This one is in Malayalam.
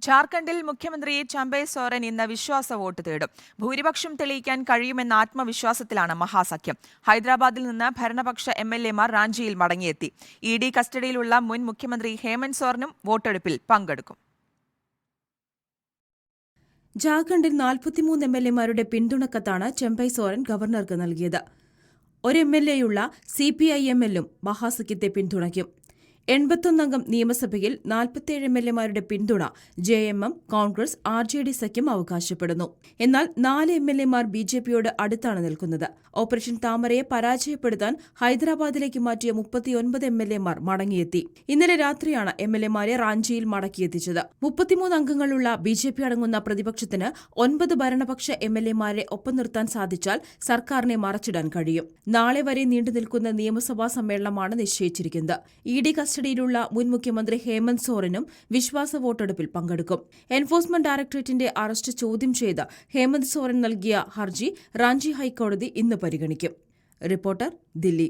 ജാർഖണ്ഡിൽ മുഖ്യമന്ത്രി ചമ്പൈ സോറൻ ഇന്ന് വിശ്വാസ വോട്ട് തേടും. ഭൂരിപക്ഷം തെളിയിക്കാൻ കഴിയുമെന്ന ആത്മവിശ്വാസത്തിലാണ് മഹാസഖ്യം. ഹൈദരാബാദിൽ നിന്ന് ഭരണപക്ഷ എംഎൽഎമാർ റാഞ്ചിയിൽ മടങ്ങിയെത്തി. ഇഡി കസ്റ്റഡിയിലുള്ള മുൻ മുഖ്യമന്ത്രി ഹേമന്ത് സോറനും വോട്ടെടുപ്പിൽ പങ്കെടുക്കും. ജാർഖണ്ഡിൽ 43 എംഎൽഎമാരുടെ പിന്തുണക്കത്താണ് ചെമ്പൈ സോറൻ ഗവർണർക്ക് നൽകിയത്. ഒരു എംഎൽഎയുള്ള CPIMലും മഹാസഖ്യത്തെ പിന്തുണയ്ക്കും. 81 അംഗം നിയമസഭയിൽ 47 എംഎൽഎമാരുടെ പിന്തുണ JMM, കോൺഗ്രസ്, RJD സഖ്യം അവകാശപ്പെടുന്നു. എന്നാൽ 4 എംഎൽഎമാർ BJPയോട് അടുത്താണ് നിൽക്കുന്നത്. ഓപ്പറേഷൻ താമരയെ പരാജയപ്പെടുത്താൻ ഹൈദരാബാദിലേക്ക് മാറ്റിയ 39 എംഎൽഎമാർ മടങ്ങിയെത്തി. ഇന്നലെ രാത്രിയാണ് എംഎൽഎമാരെ റാഞ്ചിയിൽ മടക്കിയെത്തിച്ചത്. 33 അംഗങ്ങളുള്ള BJP അടങ്ങുന്ന പ്രതിപക്ഷത്തിന് 9 ഭരണപക്ഷ എംഎൽഎമാരെ ഒപ്പം നിർത്താൻ സാധിച്ചാൽ സർക്കാരിനെ മറച്ചിടാൻ കഴിയും. നാളെ വരെ നീണ്ടുനിൽക്കുന്ന നിയമസഭാ സമ്മേളനമാണ് നിശ്ചയിച്ചിരിക്കുന്നത്. ഇഡി കസ്റ്റഡിയിലുള്ള മുൻ മുഖ്യമന്ത്രി ഹേമന്ത് സോറനും വിശ്വാസ വോട്ടെടുപ്പിൽ പങ്കെടുക്കും. എൻഫോഴ്സ്മെന്റ് ഡയറക്ടറേറ്റിന്റെ അറസ്റ്റ് ചോദ്യം ചെയ്ത് ഹേമന്ത് സോറൻ നൽകിയ ഹർജി റാഞ്ചി ഹൈക്കോടതി ഇന്ന് പരിഗണിക്കും. റിപ്പോർട്ടർ, ദില്ലി.